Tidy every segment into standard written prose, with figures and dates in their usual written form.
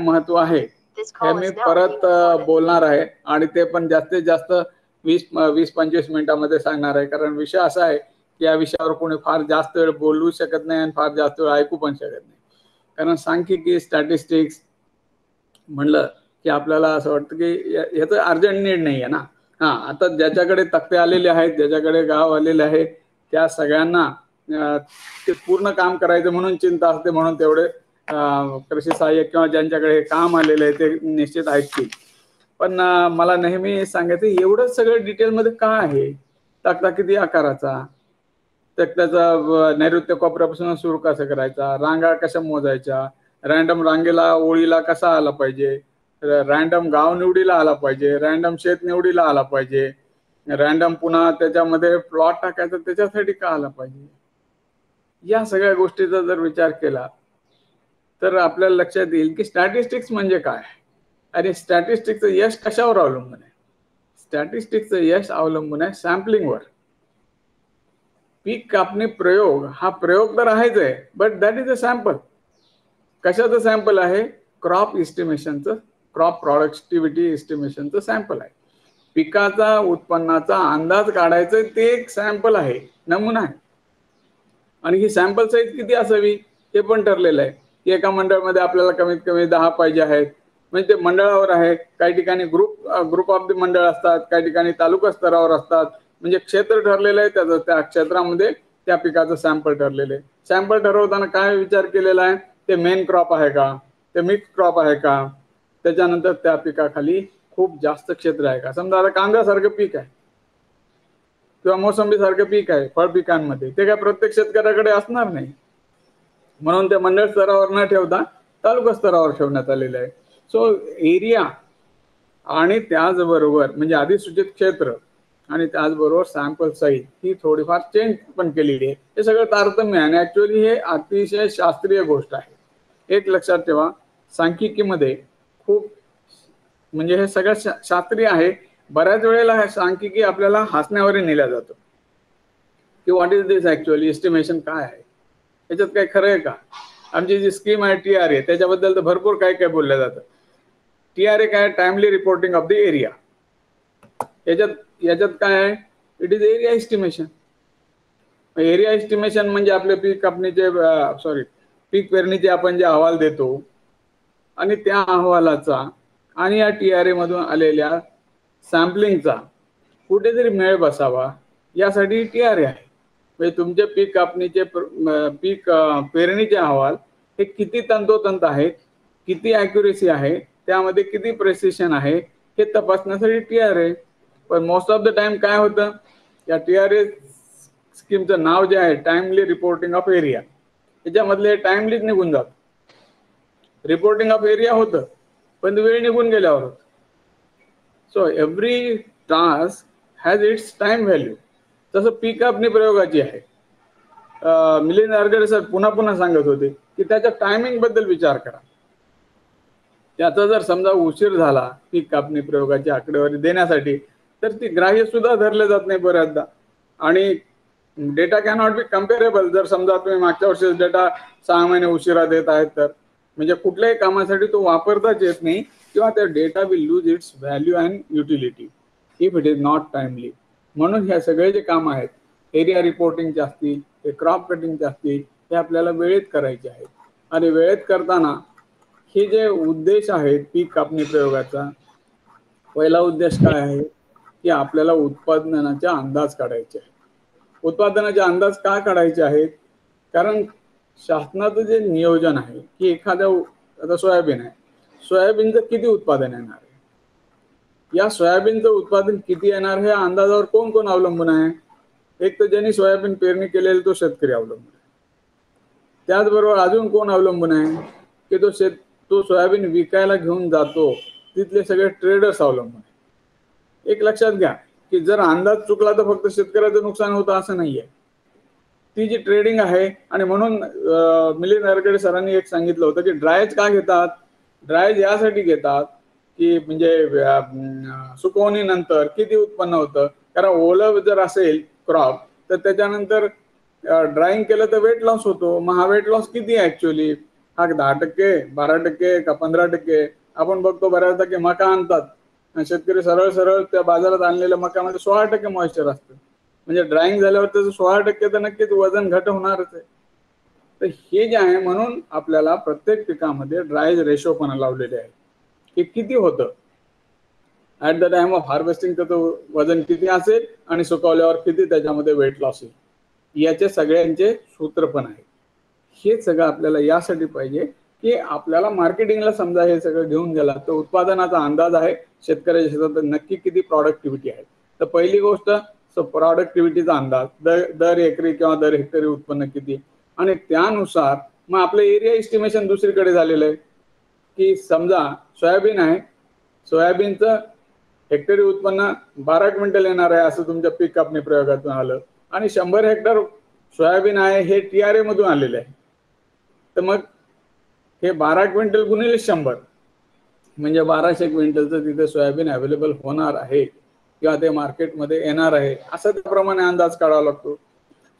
महत्व आहे हे मी परत बोलणार आहे आणि ते पण जास्तीत जास्त 20-25 मिनिटांमध्ये सांगणार आहे, कारण विषय असा आहे की या विषयावर कोणी फार जास्त वेळ बोलू शकत नाही आणि फार जास्त वेळ ऐकू पण शकत नाही. कारण सांख्यिकी स्टॅटिस्टिक्स म्हणलं की आपल्याला असं वाटतं की याचं अर्जंट नीड नाही आहे ना. आता ज्याच्याकडे तक्ते आलेले आहेत, ज्याच्याकडे गाव आलेले आहे, त्या सगळ्यांना ते पूर्ण काम करायचं म्हणून चिंता असते, म्हणून तेवढे कृषी सहाय्यक किंवा ज्यांच्याकडे काम आलेले आहे ते निश्चित ऐकतील. पण मला नेहमी सांगायचं एवढं सगळं डिटेलमध्ये का आहे. तक्ता किती आकाराचा, तक्त्याचा नैऋत्य कोपऱ्यापासून सुरू कसं करायचा, रांगा कशा मोजायच्या, रँडम रांगेला ओळीला कसा आला पाहिजे, रँडम गाव निवडीला आला पाहिजे, रँडम शेत निवडीला आला पाहिजे, रँडम पुन्हा त्याच्यामध्ये प्लॉट टाकायचा त्याच्यासाठी का आला पाहिजे. या सगळ्या गोष्टीचा जर विचार केला तर आपल्याला लक्षात येईल की स्टॅटिस्टिक्स म्हणजे काय आणि स्टॅटिस्टिक्सचं यश कशावर अवलंबून आहे. स्टॅटिस्टिक्सचं यश अवलंबून आहे सॅम्पलिंगवर. पीक कापणी प्रयोग हा प्रयोग तर आहेच आहे, but that is a sample. कशाचं सॅम्पल आहे? क्रॉप इस्टिमेशनचं, क्रॉप प्रोडक्टिव्हिटी इस्टिमेशनचं सॅम्पल आहे. पिकाचा उत्पन्नाचा अंदाज काढायचं ते एक सॅम्पल आहे, नमुना आहे. आणि ही सॅम्पल साईज किती असावी ते पण ठरलेलं आहे की एका मंडळामध्ये आपल्याला कमीत कमी 10 पाहिजे आहेत, म्हणजे ते मंडळावर आहे. काही ठिकाणी ग्रुप ऑफ द मंडळ असतात, काही ठिकाणी तालुका स्तरावर असतात. म्हणजे क्षेत्र ठरलेलं आहे, त्याचं त्या क्षेत्रामध्ये त्या पिकाचं सॅम्पल ठरलेलं आहे. सॅम्पल ठरवताना काय विचार केलेला आहे? ते मेन क्रॉप आहे का, ते मिक्स क्रॉप आहे का, त्याच्यानंतर त्या पिकाखाली खूप जास्त क्षेत्र आहे का. समजा आता कांद्यासारखं पीक आहे किंवा मोसंबी सारखं पीक आहे फळ पिकांमध्ये, ते काय प्रत्येक शेतकऱ्याकडे असणार नाही, म्हणून ते मंडळ स्तरावर न ठेवता तालुका स्तरावर ठेवण्यात आलेलं आहे. सो एरिया आणि त्याचबरोबर म्हणजे अधिसूचित क्षेत्र आणि त्याचबरोबर सॅम्पल साईज ही थोडीफार चेंज पण केलेली आहे. हे सगळं तारतम्य आहे आणि ऍक्च्युअली हे अतिशय शास्त्रीय गोष्ट आहे. एक लक्षात ठेवा, सांख्यिकीमध्ये खूप म्हणजे हे सगळं शास्त्रीय आहे. बऱ्याच वेळेला सांख्यिकी आपल्याला हसण्यावरही नेल्या जातो की what is this actually, estimation काय आहे, याच्यात काय खरं आहे का. आमची जी स्कीम आहे TRA त्याच्याबद्दल तर भरपूर काय काय बोललं जातं. TRA काय? Timely reporting of the area. याच्यात काय आहे? It is area estimation. Area estimation म्हणजे आपले पीक कापणीचे पीक पेरणीचे आपण जे अहवाल देतो आणि त्या अहवालाचा आणि या TRA मधून आलेल्या सॅम्पलिंगचा कुठेतरी मेळ बसावा यासाठी TRA आहे. म्हणजे तुमचे पीक कापणीचे पीक पेरणीचे अहवाल हे किती तंतोतंत आहेत, किती ॲक्युरेसी आहे, त्यामध्ये किती प्रेसिशन आहे हे तपासण्यासाठी TRA. पण मोस्ट ऑफ द टाइम काय होतं, या TRA स्कीमचं नाव जे आहे टाइमली रिपोर्टिंग ऑफ एरिया, त्याच्यामधले टाइमलीच निघून जात. रिपोर्टिंग ऑफ एरिया होतं पण वेळ निघून गेल्यावर होतं. So every task has its time value. तसं पीक कापणी प्रयोगाची आहे. मिलिंद आरगडे सर पुन्हा पुन्हा सांगत होते की त्याच्या टायमिंग बद्दल विचार करा. त्याचा जर समजा उशीर झाला पीक कापणी प्रयोगाची आकडेवारी देण्यासाठी तर ती ग्राह्य सुद्धा धरले जात नाही बऱ्याचदा. आणि डेटा कॅनॉट बी कम्पेरेबल. जर समजा तुम्ही मागच्या वर्षी डेटा 6 महिने उशिरा देत आहेत तर म्हणजे कुठल्याही कामासाठी तो वापरताच येत नाही किंवा त्या data will lose its value and utility if it is not timely. म्हणून ह्या सगळे जे काम आहेत, एरिया रिपोर्टिंगचे असतील, ते क्रॉप कटिंगचे असतील, ते आपल्याला वेळेत करायचे आहेत. आणि वेळेत करताना हे जे उद्देश आहेत पीक कापणी प्रयोगाचा, पहिला उद्देश काय आहे की आपल्याला उत्पादनाचा अंदाज काढायचे आहे. उत्पादनाचे अंदाज का काढायचे आहेत? कारण शासनाचं जे नियोजन आहे की एखाद्या आता सोयाबीन आहे, सोयाबीनचं किती उत्पादन येणार आहे, या सोयाबीनचं उत्पादन किती येणार हे अंदाजावर कोण कोण अवलंबून आहे? एक तर ज्यांनी सोयाबीन पेरणी केलेली तो शेतकरी अवलंबून आहे. त्याचबरोबर अजून कोण अवलंबून आहे की तो सोयाबीन विकायला घेऊन जातो, तिथले सगळे ट्रेडर्स अवलंबून आहे. एक लक्षात घ्या की जर अंदाज चुकला तर फक्त शेतकऱ्याचं नुकसान होतं असं नाहीये, ती जी ट्रेडिंग आहे. आणि म्हणून मिलिंद आरगडे सरांनी एक सांगितलं होतं की ड्रायज का घेतात? ड्रायज यासाठी घेतात की म्हणजे सुकवणीनंतर किती उत्पन्न होतं. कारण ओलं जर असेल क्रॉप तर त्याच्यानंतर ड्राईंग केलं तर वेट लॉस होतो. मग हा वेट लॉस किती आहे ऍक्च्युअली? हा 10%, 12% का 15%? आपण बघतो बऱ्याचदा की मका आणतात आणि शेतकरी सरळ सरळ त्या बाजारात आणलेल्या मकामध्ये 16% मॉइश्चर असतं. म्हणजे ड्रायिंग झाल्यावर त्याचं 16% तर नक्कीच वजन घट होणारच आहे. तर हे जे आहे, म्हणून आपल्याला प्रत्येक पिकामध्ये ड्राय रेशो पण लावलेले आहे की किती होतं at the time of harvesting, त्याचं वजन किती असेल आणि सुकवल्यावर किती त्याच्यामध्ये वेट लॉस होईल, याचे सगळ्यांचे सूत्र पण आहे. हे सगळं आपल्याला यासाठी पाहिजे की आपल्याला मार्केटिंगला समजा हे सगळं घेऊन गेला तर उत्पादनाचा अंदाज आहे, शेतकऱ्याच्या शेतात नक्की किती प्रॉडक्टिव्हिटी आहे. तर पहिली गोष्ट प्रॉडक्टिव्हिटीचा अंदाज, दर एकरी किंवा दर हेक्टरी उत्पन्न किती, आणि त्यानुसार मग आपलं एरिया एस्टिमेशन दुसरीकडे झालेलं आहे की समजा सोयाबीन आहे, सोयाबीनचं हेक्टरी उत्पन्न 12 क्विंटल येणार आहे असं तुमच्या पीक कापणी प्रयोगातून आलं, आणि 100 हेक्टर सोयाबीन आहे हे TRA मधून आलेले आहे. तर मग हे 12 क्विंटल गुणिले 100 म्हणजे 1200 क्विंटलचं तिथे सोयाबीन अवेलेबल होणार आहे किंवा ते मार्केटमध्ये येणार आहे, असं त्याप्रमाणे अंदाज काढावा लागतो.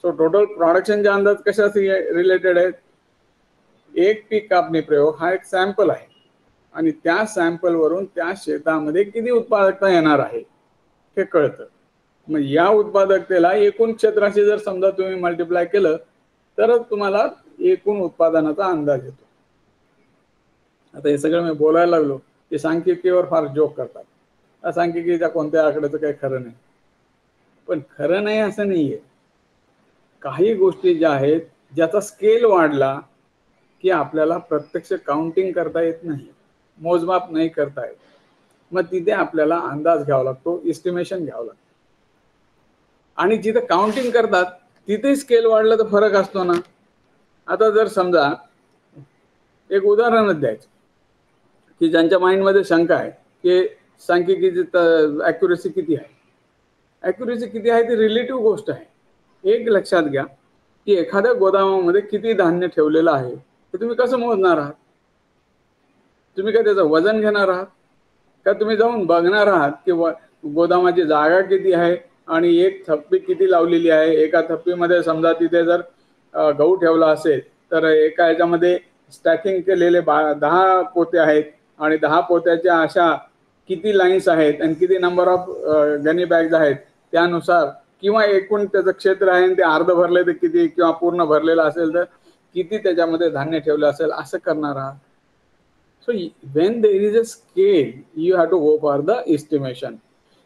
सो टोटल प्रोडक्शनचे अंदाज कशाशी रिलेटेड आहेत? एक पीक कापणी प्रयोग हा एक सॅम्पल आहे आणि त्या सॅम्पल वरून त्या शेतामध्ये किती उत्पादकता येणार आहे हे कळतं. मग या उत्पादकतेला एकूण क्षेत्राशी जर समजा तुम्ही मल्टिप्लाय केलं तरच तुम्हाला एकूण उत्पादनाचा अंदाज येतो. आता हे सगळं मी बोलायला लागलो की सांख्यिकीवर फार जोक करतात, सांख्यिकीच्या कोणत्या आकड्याचं काही खरं नाही. पण खरं नाही असं नाहीये. काही गोष्टी ज्या आहेत ज्याचा स्केल वाढला की आपल्याला प्रत्यक्ष काउंटिंग करता येत नाही, मोजमाप नाही करता येत, मग तिथे आपल्याला अंदाज घ्यावा लागतो, एस्टिमेशन घ्यावं लागतं. आणि जिथे काउंटिंग करतात तिथे स्केल वाढलं तर फरक असतो ना. आता जर समजा एक उदाहरणच द्यायचं की ज्यांच्या माइंडमध्ये शंका आहे की सांख्यिकीची ॲक्युरेसी किती आहे, ॲक्युरेसी किती आहे ती रिलेटिव्ह गोष्ट आहे. एक लक्षात घ्या की एखाद्या गोदामामध्ये किती धान्य ठेवलेलं आहे ते तुम्ही कसं मोजणार आहात? तुम्ही काय त्याचं वजन घेणार आहात का तुम्ही जाऊन बघणार आहात की गोदामाची जागा किती आहे आणि एक थप्पी किती लावलेली आहे? एका थप्पीमध्ये समजा तिथे जर गहू ठेवला असेल तर एका ह्याच्यामध्ये स्टॅकिंग केलेले 10 पोते आहेत आणि 10 पोत्याच्या अशा किती लाईन्स आहेत आणि किती नंबर ऑफ गनी बॅग्स आहेत त्यानुसार, किंवा एकूण त्याचं क्षेत्र आहे ते अर्ध भरले तर किती, किंवा पूर्ण भरलेलं असेल तर किती त्याच्यामध्ये धान्य ठेवलं असेल, असं करणार आहात. So when there is a scale, you have to go for the estimation.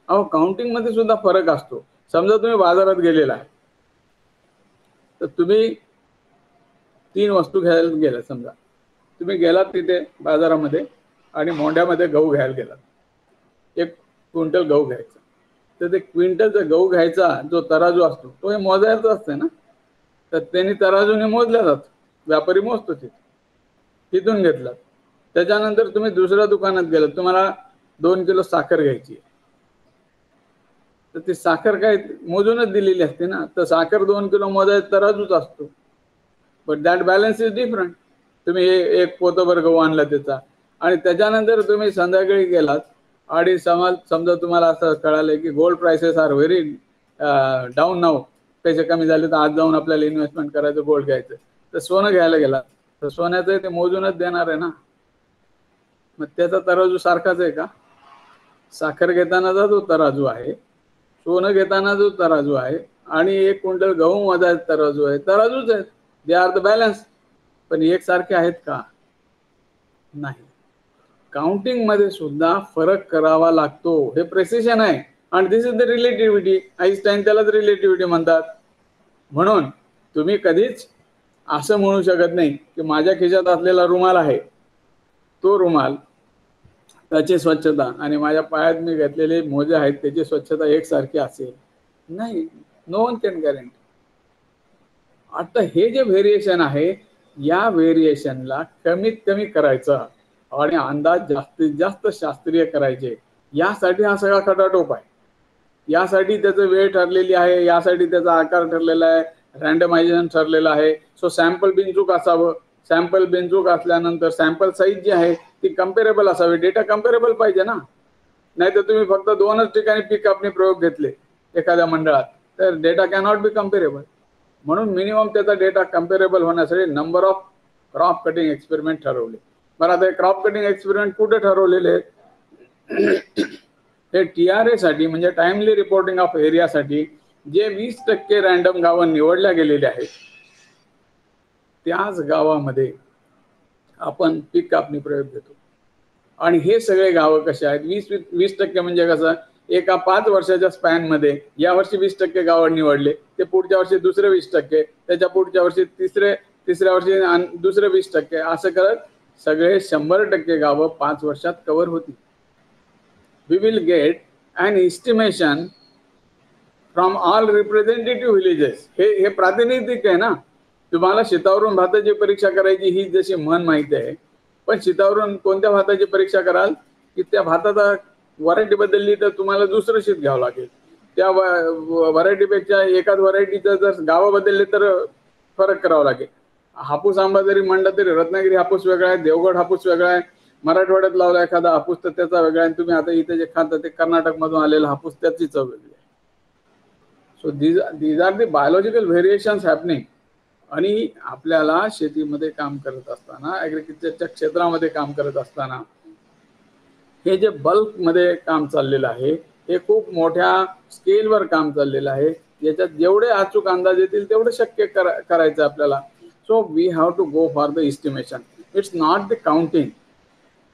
अहो काउंटिंग मध्ये सुद्धा फरक असतो. समजा तुम्ही बाजारात गेलेला आहे तर तुम्ही 3 वस्तू घ्यायला गेला, समजा तुम्ही गेलात तिथे बाजारामध्ये आणि मोंढ्यामध्ये गहू घ्यायला गेलात, 1 क्विंटल गहू घ्यायचा, तर ते क्विंटलचा गहू घ्यायचा जो तराजू असतो तो हे मोजायचा असते ना, तर त्यांनी तराजूने मोजल्या जातो, व्यापारी मोजतो तिथून घेतला. त्याच्यानंतर तुम्ही दुसऱ्या दुकानात गेलात, तुम्हाला 2 किलो साखर घ्यायची, तर ती साखर काय मोजूनच दिलेली असते ना, तर साखर 2 किलो मोजायचा तराजूच असतो, but that balance is different. तुम्ही एक पोतभर गहू आणला त्याचा आणि त्याच्यानंतर तुम्ही संध्याकाळी गेलात आणि समजा तुम्हाला असं कळालं की gold prices are very down now, पैसे कमी झाले तर आज जाऊन आपल्याला इन्व्हेस्टमेंट करायचं, गोल्ड घ्यायचं, तर सोनं घ्यायला गेला तर सोन्याचं ते मोजूनच देणार आहे ना. मग त्याचा तराजू सारखाच आहे का? साखर घेतानाचा जो तराजू आहे, सोनं घेताना जो तराजू आहे आणि 1 क्विंटल गहू मोजायचा तराजू आहे, तराजूच आहेत, दे आर द बॅलन्स. पण एकसारखे आहेत का? नाही. काउंटिंग मध्ये सुद्धा फरक करावा लागतो, हे प्रेसिशन आहे. आणि दिस इज द रिलेटिव्हिटी. आईन्स्टाईन त्यालाच रिलेटिव्हिटी म्हणतात. म्हणून तुम्ही कधीच असं म्हणू शकत नाही की माझ्या खिशात असलेला रुमाल आहे, तो रुमाल त्याची स्वच्छता आणि माझ्या पायात मी घातलेले मोजे आहेत त्याची स्वच्छता एकसारखी असेल. नाही, नो वन कॅन गॅरंटी. आता हे जे व्हेरिएशन आहे या व्हेरिएशनला कमीत कमी करायचं आणि अंदाज जास्तीत जास्त शास्त्रीय करायचे, यासाठी हा सगळा खटाटोप आहे. यासाठी त्याचं वेळ ठरलेली आहे, यासाठी त्याचा आकार ठरलेला आहे, रँडमायझेशन ठरलेलं आहे. सो सॅम्पल बिनचूक असावं. सॅम्पल बिनचूक असल्यानंतर सॅम्पल साईज जी आहे ती कम्पेरेबल असावी, डेटा कम्पेरेबल पाहिजे ना. नाही तर तुम्ही फक्त 2च ठिकाणी पीक कापणी प्रयोग घेतले एखाद्या मंडळात तर डेटा कॅनॉट बी कम्पेरेबल. म्हणून मिनिमम त्याचा डेटा कम्पेरेबल होण्यासाठी number of crop cutting experiment ठरवले. बरं, आता क्रॉप कटिंग एक्सपेरिमेंट कुठे ठरवलेले आहेत? हे TRA साठी म्हणजे टाइमली रिपोर्टिंग ऑफ एरियासाठी जे 20% रँडम गावं निवडल्या गेलेले आहेत त्याच गावामध्ये आपण पीक कापणी प्रयोग घेतो. आणि हे सगळे गावं कसे आहेत? 20% म्हणजे कसं, एका 5 वर्षाच्या स्पॅन मध्ये या वर्षी 20% गावं निवडले, ते पुढच्या वर्षी दुसरे 20%, त्याच्या पुढच्या वर्षी तिसऱ्या वर्षी दुसरे 20%, असं करत सगळे 100% गावं 5 वर्षात कव्हर होती. We will get an estimation from all representative villages. हे प्रातिनिधिक आहे ना. तुम्हाला शेतावरून भाताची परीक्षा करायची ही जशी म्हण माहिती आहे, पण शेतावरून कोणत्या भाताची परीक्षा कराल की त्या भाताचा व्हरायटी बदलली तर तुम्हाला दुसरं शेत घ्यावं लागेल. त्या व्हरायटीपेक्षा एकाच व्हरायटीचं जर गावं बदलले तर फरक करावा लागेल. हापूस आंबा जरी म्हणला तरी रत्नागिरी हापूस वेगळा आहे, देवगड हापूस वेगळा आहे, मराठवाड्यात लावला एखादा हापूस तर त्याचा वेगळा आहे, तुम्ही आता इथे जे खाता ते कर्नाटक मधून आलेला हापूस त्याची चव वेगळी आहे. So these are the biological variations happening. आणि आपल्याला शेतीमध्ये काम करत असताना, ॲग्रिकल्चरच्या क्षेत्रामध्ये काम करत असताना हे जे बल्कमध्ये काम चाललेलं आहे, हे खूप मोठ्या स्केलवर काम चाललेलं आहे. याच्यात जेवढे अचूक अंदाज येतील तेवढे शक्य करायचं आपल्याला. So we have to go for the estimation. It's not the counting.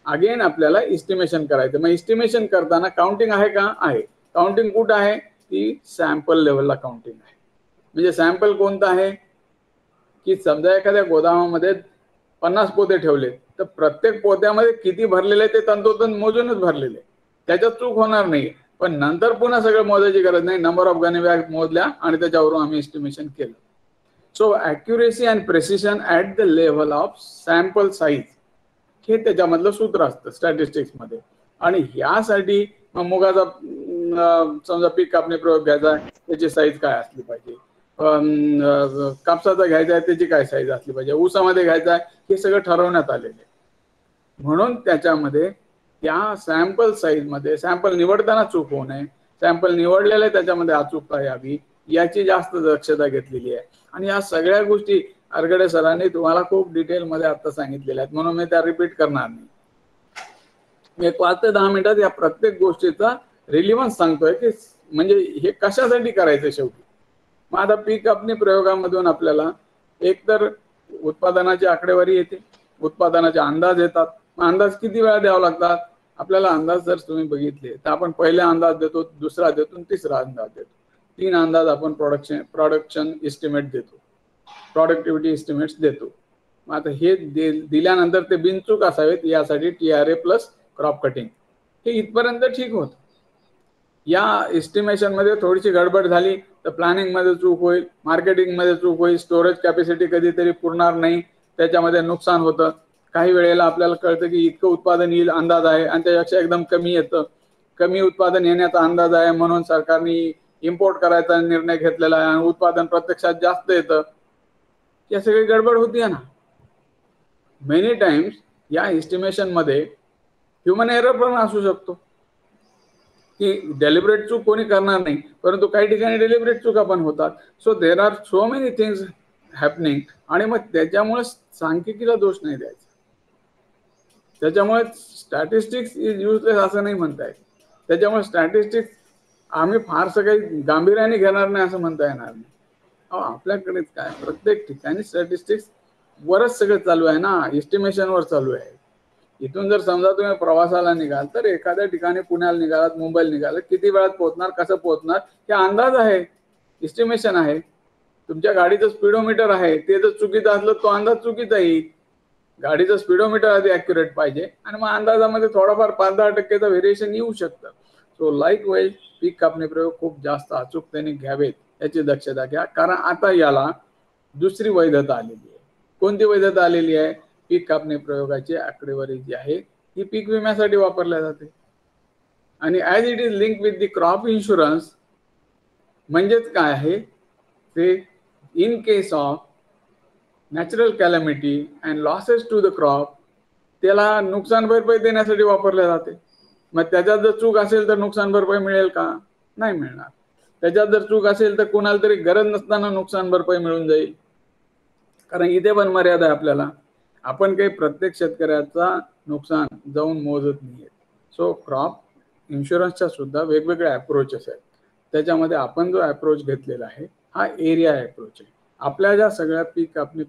Again आपल्याला इस्टिमेशन करायचं. मग इस्टिमेशन करताना काउंटिंग आहे का? आहे. काउंटिंग कुठं आहे? ती सॅम्पल लेवलला काउंटिंग आहे. म्हणजे सॅम्पल कोणतं आहे की समजा एखाद्या गोदामामध्ये 50 पोते ठेवले तर प्रत्येक पोत्यामध्ये किती भरलेले ते तंतोतंत मोजूनच भरलेले, त्याच्यात चूक होणार नाही. पण नंतर पुन्हा सगळं मोजायची गरज नाही. नंबर ऑफ गनी बॅग मोजल्या आणि त्याच्यावरून आम्ही एस्टिमेशन केलं. So accuracy and precision at the level of sample size हे त्याच्यामधलं सूत्र असतं स्टॅटिस्टिक्समध्ये. आणि यासाठी मुगाचा समजा पीक कापणी प्रयोग घ्यायचा आहे, त्याची साईज काय असली पाहिजे, कापसाचा घ्यायचा आहे त्याची काय साईज असली पाहिजे, ऊसामध्ये घ्यायचा आहे, हे सगळं ठरवण्यात आलेलं आहे. म्हणून त्याच्यामध्ये त्या सॅम्पल साईजमध्ये सॅम्पल निवडताना चूक होऊ नये, सॅम्पल निवडलेले त्याच्यामध्ये अचूकता यावी याची जास्त दक्षता घेतलेली आहे. आणि या सगळ्या गोष्टी अरगडे सरांनी तुम्हाला खूप डिटेलमध्ये आता सांगितलेल्या आहेत, म्हणून मी त्या रिपीट करणार नाही. मी 5 ते 10 मिनिटात या प्रत्येक गोष्टीचा रिलिव्हन्स सांगतोय की म्हणजे हे कशासाठी करायचं शेवटी. मग आता पीक कापणी प्रयोगामधून आपल्याला एकतर उत्पादनाची आकडेवारी येते, उत्पादनाचे अंदाज येतात. अंदाज किती वेळा द्यावा लागतात आपल्याला? अंदाज जर तुम्ही बघितले तर आपण पहिला अंदाज देतो, दुसरा देतो, तिसरा अंदाज देतो. 3 अंदाज आपण प्रोडक्शन एस्टिमेट देतो, प्रॉडक्टिव्हिटी एस्टिमेट्स देतो. मग आता हे दिल्यानंतर ते बिनचूक असावेत यासाठी TRA प्लस क्रॉप कटिंग हे इथपर्यंत ठीक होतं. या एस्टिमेशन मध्ये थोडीशी गडबड झाली तर प्लॅनिंग मध्ये चूक होईल, मार्केटिंग मध्ये चूक होईल, स्टोरेज कॅपॅसिटी कधीतरी पुरणार नाही, त्याच्यामध्ये नुकसान होतं. काही वेळेला आपल्याला कळतं की इतकं उत्पादन येईल अंदाज आहे आणि त्यापेक्षा एकदम कमी येतं. कमी उत्पादन येण्याचा अंदाज आहे म्हणून सरकारने इम्पोर्ट करायचा निर्णय घेतलेला आहे आणि उत्पादन प्रत्यक्षात जास्त येतं. या सगळी गडबड होती ना. मेनी टाइम्स या एस्टिमेशन मध्ये ह्युमन एरर पण असू शकतो की डेलिबरेट चूक कोणी करणार नाही, परंतु काही ठिकाणी डेलिबरेट चुका पण होतात. So there are so many things happening. आणि मग त्याच्यामुळे सांख्यिकीला दोष नाही द्यायचा. त्याच्यामुळे स्टॅटिस्टिक्स इज युजलेस असं नाही म्हणता येत. त्याच्यामुळे स्टॅटिस्टिक्स आम्ही फारसं काही गांभीर्याने घेणार नाही असं म्हणता येणार नाही. आपल्याकडेच काय प्रत्येक ठिकाणी स्टॅटिस्टिक्स वरच सगळं चालू आहे ना, एस्टिमेशनवर चालू आहे. इथून जर समजा तुम्ही प्रवासाला निघाल तर एखाद्या ठिकाणी पुण्याला निघालात, मुंबईला निघालात, किती वेळात पोहोचणार, कसं पोहोचणार हे अंदाज आहे, एस्टिमेशन आहे. तुमच्या गाडीचं स्पीडोमीटर आहे, ते जर चुकीचं असलं तो अंदाज चुकीचा येईल. गाडीचं स्पीडोमीटर आधी ॲक्युरेट पाहिजे आणि मग अंदाजामध्ये थोडाफार 5-10% व्हेरिएशन येऊ शकतं. सो लाईक वाईज पीक कापणी प्रयोग खूप जास्त अचूकतेने घ्यावेत याची दक्षता घ्या. कारण आता याला दुसरी वैधता आलेली आहे. कोणती वैधता आलेली आहे? पीक कापणी प्रयोगाची आकडेवारी जी आहे ही पीक विम्यासाठी वापरल्या जाते. आणि as it is link with the crop insurance म्हणजेच काय आहे ते, in case of natural calamity and losses to the crop त्याला नुकसान भरपाई देण्यासाठी वापरल्या जाते. मग त्याच्यात जर चूक असेल तर नुकसान भरपाई मिळेल का? नाही मिळणार. त्याच्यात जर चूक असेल तर कुणाला तरी गरज नसताना नुकसान भरपाई मिळून जाईल. कारण इथे पण मर्यादा आहे आपल्याला. आपण काही प्रत्येक शेतकऱ्याचा नुकसान जाऊन मोजत नाहीये. सो क्रॉप इन्शुरन्सच्या सुद्धा वेगवेगळे अप्रोचेस आहेत. त्याच्यामध्ये आपण जो अप्रोच घेतलेला आहे हा एरिया अप्रोच आहे. आपल्या ज्या सगळ्या पीक कापणी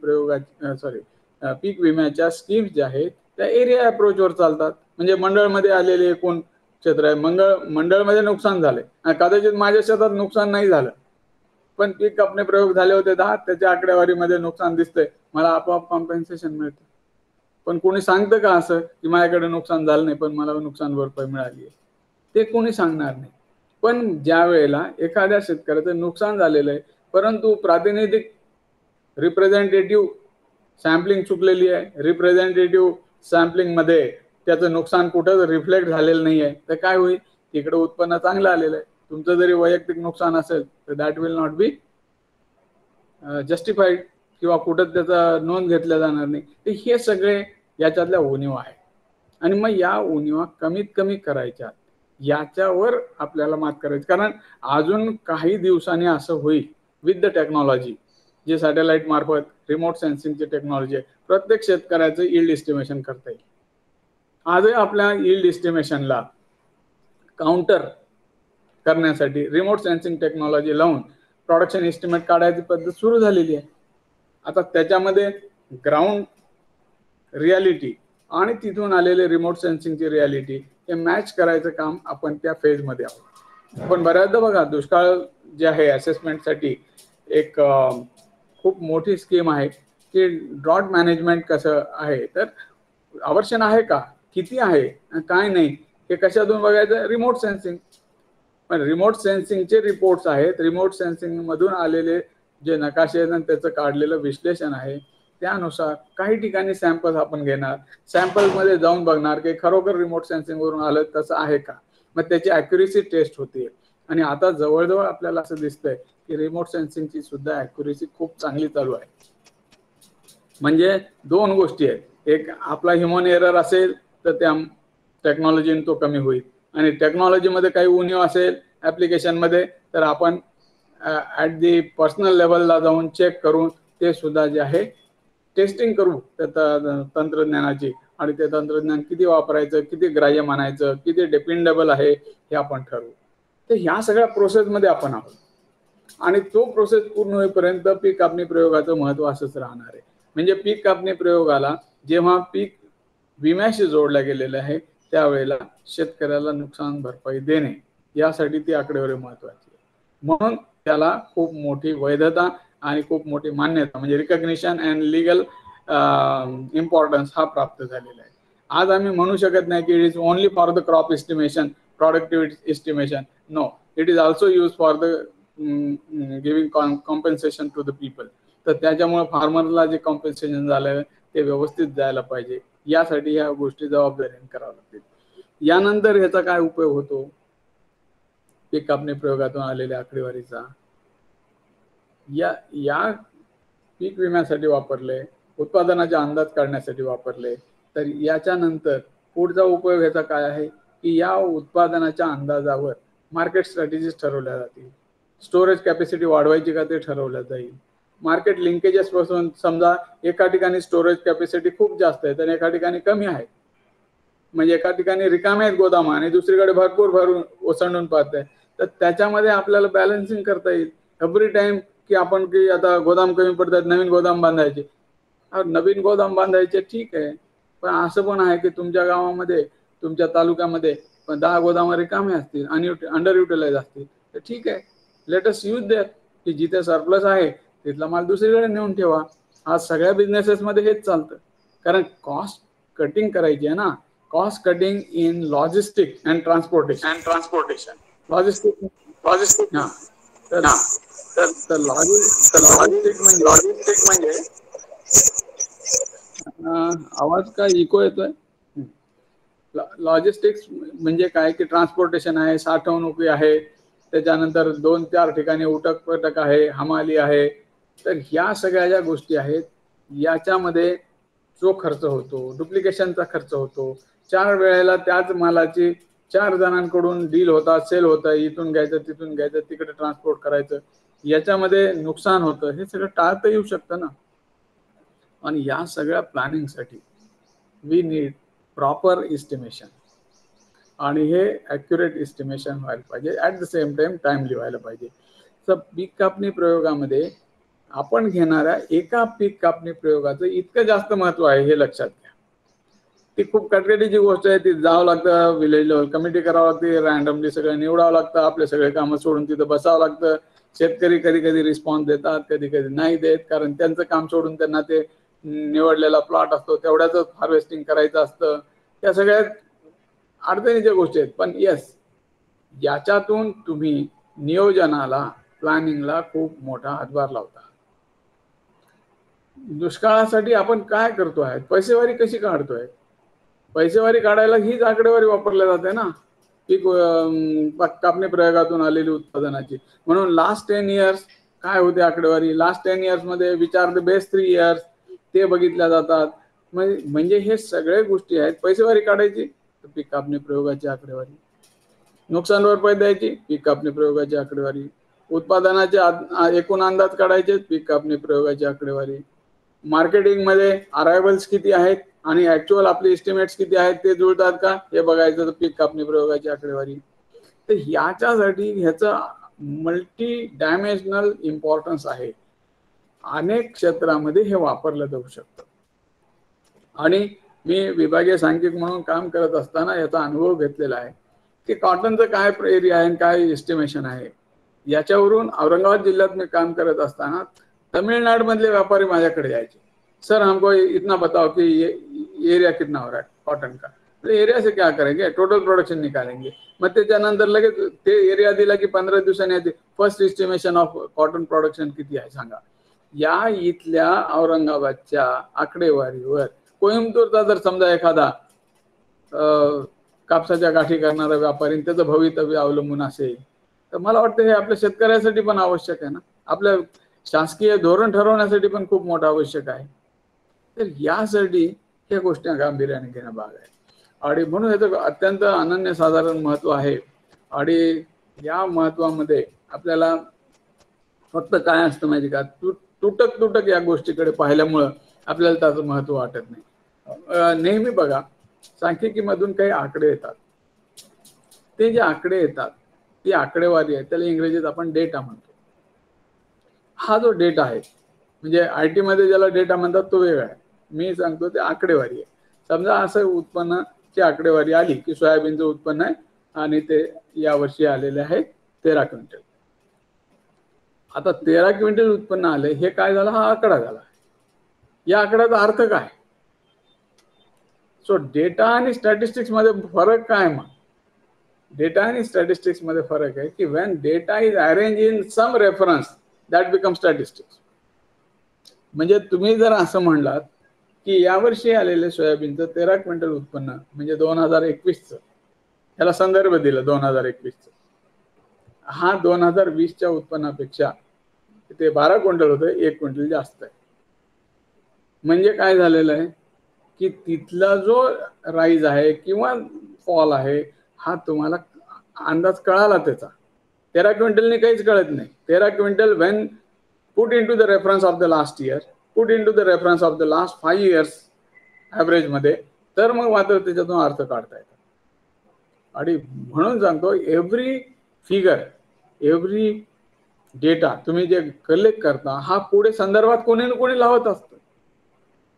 पीक विम्याच्या स्कीम्स ज्या आहेत त्या एरिया अप्रोचवर चालतात. म्हणजे मंडळमध्ये आलेले एकूण क्षेत्र आहे, मंडळमध्ये नुकसान झाले, कदाचित माझ्या शेतात नुकसान नाही झालं, पण पीक कापणी प्रयोग झाले होते 10, त्याच्या आकडेवारीमध्ये नुकसान दिसतंय, मला आपोआप कॉम्पेन्सेशन मिळतं. पण कोणी सांगतं का असं की माझ्याकडे नुकसान झालं नाही पण मला नुकसान भरपाई मिळाली आहे? ते कोणी सांगणार नाही. पण ज्या वेळेला एखाद्या शेतकऱ्याचं नुकसान झालेलं आहे, परंतु प्रातिनिधिक रिप्रेझेंटेटिव्ह सॅम्पलिंग चुकलेली आहे, रिप्रेझेंटेटिव्ह सॅम्पलिंगमध्ये त्याचं नुकसान कुठं रिफ्लेक्ट झालेलं नाही आहे, तर काय होईल? तिकडे उत्पन्न चांगलं आलेलं आहे. तुमचं जरी वैयक्तिक नुकसान असेल तर that will not be justified किंवा कुठं त्याचा नोंद घेतल्या जाणार नाही. तर हे सगळे याच्यातल्या उणीवा आहेत. आणि मग या उणीवा कमीत कमी करायच्या, याच्यावर आपल्याला मात करायची. कारण अजून काही दिवसांनी असं होईल विथ द टेक्नॉलॉजी, जे सॅटेलाइट मार्फत रिमोट सेन्सिंगची टेक्नॉलॉजी आहे, प्रत्येक शेतकऱ्याचं यील्ड एस्टिमेशन करता येईल. आजही आपल्या यील्ड एस्टिमेशनला काउंटर करण्यासाठी रिमोट सेन्सिंग टेक्नॉलॉजी लावून प्रोडक्शन एस्टिमेट काढायची पद्धत सुरू झालेली आहे. आता त्याच्यामध्ये ग्राउंड रियालिटी आणि तिथून आलेले रिमोट सेन्सिंगची रियालिटी हे मॅच करायचं काम आपण त्या फेजमध्ये आहोत. पण बऱ्याचदा बघा, दुष्काळ जे आहे असेसमेंटसाठी एक खूप मोठी स्कीम आहे की ड्रॉट मॅनेजमेंट कसं आहे, तर आवर्षण आहे का, किती आहे, काय नाही, हे कशातून बघायचं? Remote sensing. पण रिमोट सेन्सिंगचे रिपोर्ट्स आहेत, रिमोट सेन्सिंग मधून आलेले जे नकाशे आणि त्याचं काढलेलं विश्लेषण आहे, त्यानुसार काही ठिकाणी सॅम्पल आपण घेणार, सॅम्पलमध्ये जाऊन बघणार की खरोखर रिमोट सेन्सिंग वरून आलं तसं आहे का, मग त्याची ॲक्युरेसी टेस्ट होते. आणि आता जवळजवळ आपल्याला असं दिसतंय की रिमोट सेन्सिंगची सुद्धा ॲक्युरेसी खूप चांगली चालू आहे. म्हणजे दोन गोष्टी आहेत, एक आपला ह्युमन एरर असेल तर त्या टेक्नॉलॉजीने तो कमी होईल, आणि टेक्नॉलॉजीमध्ये काही उणीव असेल ॲप्लिकेशनमध्ये तर आपण ॲट दी पर्सनल लेवलला जाऊन चेक करून ते सुद्धा जे आहे टेस्टिंग करू त्या तंत्रज्ञानाची, आणि ते तंत्रज्ञान किती वापरायचं, किती ग्राह्य मानायचं, किती डिपेंडेबल आहे हे आपण ठरवू. तर ह्या सगळ्या प्रोसेसमध्ये आपण आहोत, आणि तो प्रोसेस पूर्ण होईपर्यंत पीक कापणी प्रयोगाचं महत्त्व असंच राहणार आहे. म्हणजे पीक कापणी प्रयोगाला जेव्हा पीक विम्याशी जोडल्या गेलेलं आहे त्यावेळेला शेतकऱ्याला नुकसान भरपाई देणे, यासाठी ती आकडेवारी महत्त्वाची आहे. म्हणून त्याला खूप मोठी वैधता आणि खूप मोठी मान्यता म्हणजे रिकग्निशन अँड लीगल इम्पॉर्टन्स हा प्राप्त झालेला आहे. आज आम्ही म्हणू शकत नाही की it is only for the crop estimation, productivity estimation. No, it is also use for the giving compensation to the people. तर त्याच्यामुळे फार्मरला जे कॉम्पेन्सेशन झालं ते व्यवस्थित जायला पाहिजे, यासाठी या गोष्टी जबाबदारीने कराव्या लागतील. यानंतर ह्याचा काय उपयोग होतो पीक कापणी प्रयोगातून आलेल्या आकडेवारीचा? या पीक विम्यासाठी वापरले, उत्पादनाचा अंदाज काढण्यासाठी वापरले, तर याच्यानंतर पुढचा उपयोग ह्याचा काय आहे की या उत्पादनाच्या अंदाजावर मार्केट स्ट्रॅटेजीज ठरवल्या जातील. स्टोरेज कॅपॅसिटी वाढवायची का ते ठरवलं जाईल. मार्केट लिंकेजेस पासून, समजा एका ठिकाणी स्टोरेज कॅपॅसिटी खूप जास्त आहे तर एका ठिकाणी कमी आहे, म्हणजे एका ठिकाणी रिकामे आहेत गोदाम आणि दुसरीकडे भरपूर भरून ओसंडून पाहत, तर त्याच्यामध्ये आपल्याला बॅलन्सिंग करता येईल. एव्हरी टाइम की आपण की आता गोदाम कमी पडतात नवीन गोदाम बांधायचे, नवीन गोदाम बांधायचे ठीक आहे, पण असं पण आहे की तुमच्या गावामध्ये, तुमच्या तालुक्यामध्ये 10 गोदाम रिकामे असतील आणि अंडर युटिलाइज असतील, तर ठीक आहे, लेट अस यूज दॅट, की जिथे सरप्लस आहे तिथला माल दुसरीकडे नेऊन ठेवा. आज सगळ्या बिझनेसेसमध्ये हेच चालतं, कारण कॉस्ट कटिंग करायची आहे ना. Cost cutting in logistic and transportation. Logistic हां, तर लॉजिस्टिक म्हणजे आवाज काय इको येतोय? लॉजिस्टिक्स म्हणजे काय की ट्रान्सपोर्टेशन आहे, साठवणुकी आहे, त्याच्यानंतर 2-4 ठिकाणी उटक पटक आहे, हमाली आहे. तर ह्या सगळ्या ज्या गोष्टी आहेत याच्यामध्ये जो खर्च होतो, डुप्लिकेशनचा खर्च होतो, 4 वेळेला त्याच मालाची 4 जणांकडून डील होता, सेल होता, इथून घ्यायचं तिथून घ्यायचं तिकडे ट्रान्सपोर्ट करायचं, याच्यामध्ये नुकसान होतं, हे सगळं टाळता येऊ शकतं ना. आणि या सगळ्या प्लॅनिंगसाठी वी नीड प्रॉपर इस्टिमेशन, आणि हे ॲक्युरेट इस्टिमेशन व्हायला पाहिजे, at the same time timely व्हायला पाहिजे. तर पीक कापणी प्रयोगामध्ये आपण घेणाऱ्या एका पीक कापणी प्रयोगाचं इतकं जास्त महत्व आहे हे लक्षात घ्या. ती खूप कटकटीची गोष्ट आहे. ती जावं लागतं, विलेज लेवल कमिटी करावं लागते, रँडमली सगळं निवडावं लागतं, आपले सगळे कामं सोडून तिथं बसावं लागतं. शेतकरी कधी कधी रिस्पॉन्स देतात, कधी कधी नाही देत, कारण त्यांचं काम सोडून त्यांना ते निवडलेला प्लॉट असतो तेवढ्याच हार्वेस्टिंग करायचं असतं. त्या सगळ्या अडचणीच्या गोष्टी आहेत. पण येस, याच्यातून तुम्ही नियोजनाला, प्लॅनिंगला खूप मोठा हातभार लावता. दुष्काळासाठी आपण काय करतोय, पैसेवारी कशी काढतोय? पैसेवारी काढायला हीच आकडेवारी वापरल्या जाते ना, पीक कापणी प्रयोगातून आलेली उत्पादनाची. म्हणून लास्ट 10 इयर्स काय होते आकडेवारी, लास्ट 10 इयर्स मध्ये विचार द बेस्ट 3 इयर्स ते बघितल्या जातात. म्हणजे हे सगळे गोष्टी आहेत. पैसेवारी काढायची तर पीक कापणी प्रयोगाची आकडेवारी, नुकसान भरपाई द्यायची पीक कापणी प्रयोगाची आकडेवारी, उत्पादनाचे एकूण अंदाज काढायचे पीक कापणी प्रयोगाची आकडेवारी, मार्केटिंग मध्ये अरायवल्स किती आहेत आणि ऍक्च्युअल आपले एस्टिमेट्स किती आहेत ते जुळतात का हे बघायचं तर पीक कापणी प्रयोगाची आकडेवारी. तर याच्यासाठी ह्याचं मल्टी डायमेन्शनल इम्पॉर्टन्स आहे. अनेक क्षेत्रामध्ये हे वापरलं जाऊ शकतं. आणि मी विभागीय सांख्यिक म्हणून काम करत असताना याचा अनुभव घेतलेला आहे की कॉटनचं काय एरिया आहे, काय एस्टिमेशन आहे. याच्यावरून औरंगाबाद जिल्ह्यात मी काम करत असताना तमिळनाडू मधले व्यापारी माझ्याकडे यायचे, सर हमको इतना बताओ कि ये एरिया कितना हो रहा है कॉटन का. एरिया से क्या करेंगे, टोटल प्रोडक्शन निकालेंगे. मग त्याच्यानंतर लगेच ते एरिया दिला की 15 दिवसांनी येते first estimation of cotton production किती आहे सांगा. या इथल्या औरंगाबादच्या आकडेवारीवर कोइंबतूरचा जर समजा एखादा कापसाच्या गाठी करणारा व्यापारी त्याचं भवितव्य अवलंबून असेल तर मला वाटतं हे आपल्या शेतकऱ्यासाठी पण आवश्यक आहे ना, आपल्या शासकीय धोरण ठरवण्यासाठी पण खूप मोठं आवश्यक आहे. तर यासाठी ह्या गोष्टी गांभीर्याने घेणं भाग आहे. आणि म्हणून याचं अत्यंत अनन्यसाधारण महत्व आहे. आणि या महत्वामध्ये आपल्याला फक्त काय असतं माहिती का, तुटक तुटक या गोष्टीकडे पाहिल्यामुळं आपल्याला त्याचं महत्व वाटत नाही. नेहमी बघा, सांख्यिकीमधून काही आकडे येतात, ते जे आकडे येतात ती आकडेवारी आहे, त्याला इंग्रजीत आपण डेटा म्हणतो. हा जो डेटा आहे म्हणजे IT मध्ये ज्याला डेटा म्हणतात तो वेगळा आहे, मी सांगतो ते आकडेवारी आहे. समजा असं उत्पन्नाची आकडेवारी आली की सोयाबीनचं उत्पन्न आहे आणि ते यावर्षी आलेले आहे 13 क्विंटल. आता 13 क्विंटल उत्पन्न आले, हे काय झालं, हा आकडा झाला. या आकड्याचा अर्थ काय? सो डेटा आणि स्टॅटिस्टिक्स मध्ये फरक काय? मग डेटा आणि स्टॅटिस्टिक्स मध्ये फरक आहे की when data is arrange in some reference that become statistics. म्हणजे तुम्ही जर असं म्हणलात की यावर्षी आलेले सोयाबीनचं 13 क्विंटल उत्पन्न म्हणजे 2021चं, त्याला संदर्भ दिला 2021चं, हा 2020च्या उत्पन्नापेक्षा ते 12 क्विंटल होतं, 1 क्विंटल जास्त आहे. म्हणजे काय झालेलं आहे की तिथला जो राईज आहे किंवा फॉल आहे हा तुम्हाला अंदाज कळाला त्याचा. 13 क्विंटलने काहीच कळत नाही. 13 quintal when put into the reference of the last year, put into the reference of the last 5 years average मध्ये, तर मग मात्र त्याच्यातून अर्थ काढता येतात. आणि म्हणून सांगतो एव्हरी फिगर, एव्हरी डेटा तुम्ही जे कलेक्ट करता हा पुढे संदर्भात कोणी ना कोणी लावत असतं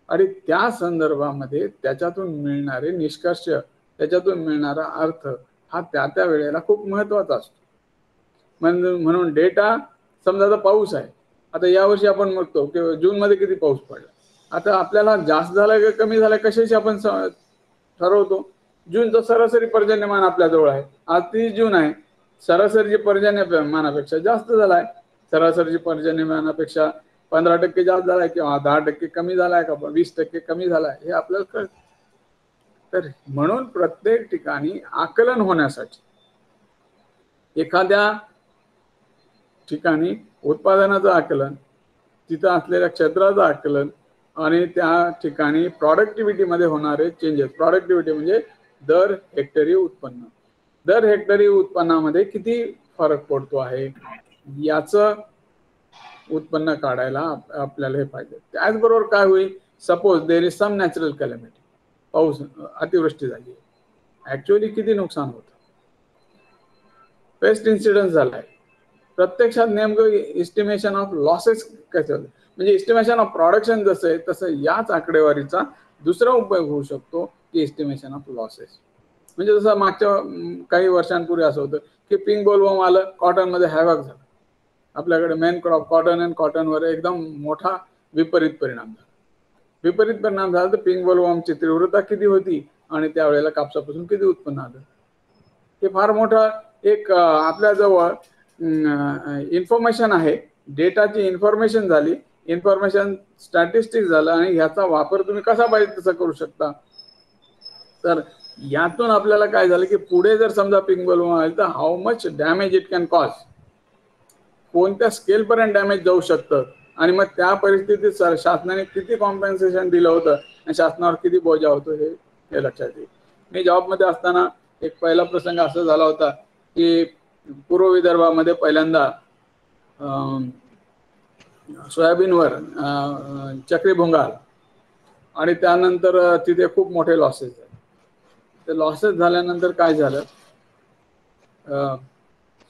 आणि त्या संदर्भामध्ये त्याच्यातून मिळणारे निष्कर्ष, त्याच्यातून मिळणारा अर्थ हा त्या वेळेला खूप महत्वाचा असतो. म्हणून डेटा, समजा आता पाऊस आहे, आता यावर्षी आपण बघतो की जून मध्ये किती पाऊस पडला. आता आपल्याला जास्त झालाय का कमी झालाय कशाशी आपण ठरवतो? जूनचं सरासरी पर्जन्यमान आपल्याजवळ आहे, आज 30 जून आहे, सरासरी पर्जन्यमानापेक्षा जास्त झालाय, सरासरी पर्जन्यमानापेक्षा 15% जास्त झालाय किंवा 10% कमी झालाय का 20% कमी झालाय हे आपल्याला कळतं. तर म्हणून प्रत्येक ठिकाणी आकलन होण्यासाठी, एखाद्या ठिकाणी उत्पादनाचं आकलन, तिथं असलेल्या क्षेत्राचं आकलन आणि त्या ठिकाणी प्रॉडक्टिव्हिटी मध्ये होणारे चेंजेस. प्रॉडक्टिव्हिटी म्हणजे दर हेक्टरी उत्पन्न, दर हेक्टरी उत्पन्नामध्ये किती फरक पडतो आहे याचं उत्पन्न काढायला आपल्याला हे पाहिजे. त्याचबरोबर काय होईल, suppose there is some natural calamity, पाऊस अतिवृष्टी झाली, ऍक्च्युअली किती नुकसान होतं, पेस्ट इन्सिडन्स झालाय, प्रत्यक्षात नेमकं इस्टिमेशन ऑफ लॉसेस कसं होतं, म्हणजे इस्टिमेशन ऑफ प्रोडक्शन जसं आहे तसं याच आकडेवारीचा दुसरा उपयोग होऊ शकतो की इस्टिमेशन ऑफ लॉसेस. म्हणजे जसं मागच्या काही वर्षांपूर्वी असं होतं की पिंक बोलवॉर्म आलं, कॉटनमध्ये हॅवॅक झालं, आपल्याकडे मेन क्रॉप कॉटन आणि कॉटनवर एकदम मोठा विपरीत परिणाम झाला. विपरीत परिणाम झाला तर पिंक बोलवॉर्मची तीव्रता किती होती आणि त्यावेळेला कापसापासून किती उत्पन्न आलं, हे फार मोठा एक आपल्याजवळ इन्फॉर्मेशन आहे, डेटाची इन्फॉर्मेशन झाली, इन्फॉर्मेशन स्टॅटिस्टिक्स झालं आणि ह्याचा वापर तुम्ही कसा पाहिजे तसा करू शकता. तर यातून आपल्याला काय झालं की पुढे जर समजा पिंक बोलवॉर्म आलं तर how much damage it can cause, कोणत्या स्केलपर्यंत डॅमेज जाऊ शकतं आणि मग त्या परिस्थितीत शासनाने किती कॉम्पेन्सेशन दिलं होतं आणि शासनावर किती बोजा होतो हे लक्षात येईल. मी जॉबमध्ये असताना एक पहिला प्रसंग असा झाला होता की पूर्व विदर्भामध्ये पहिल्यांदा सोयाबीनवर चक्रीभुंगा आला आणि त्यानंतर तिथे खूप मोठे लॉसेस झाले. ते लॉसेस झाल्यानंतर काय झालं,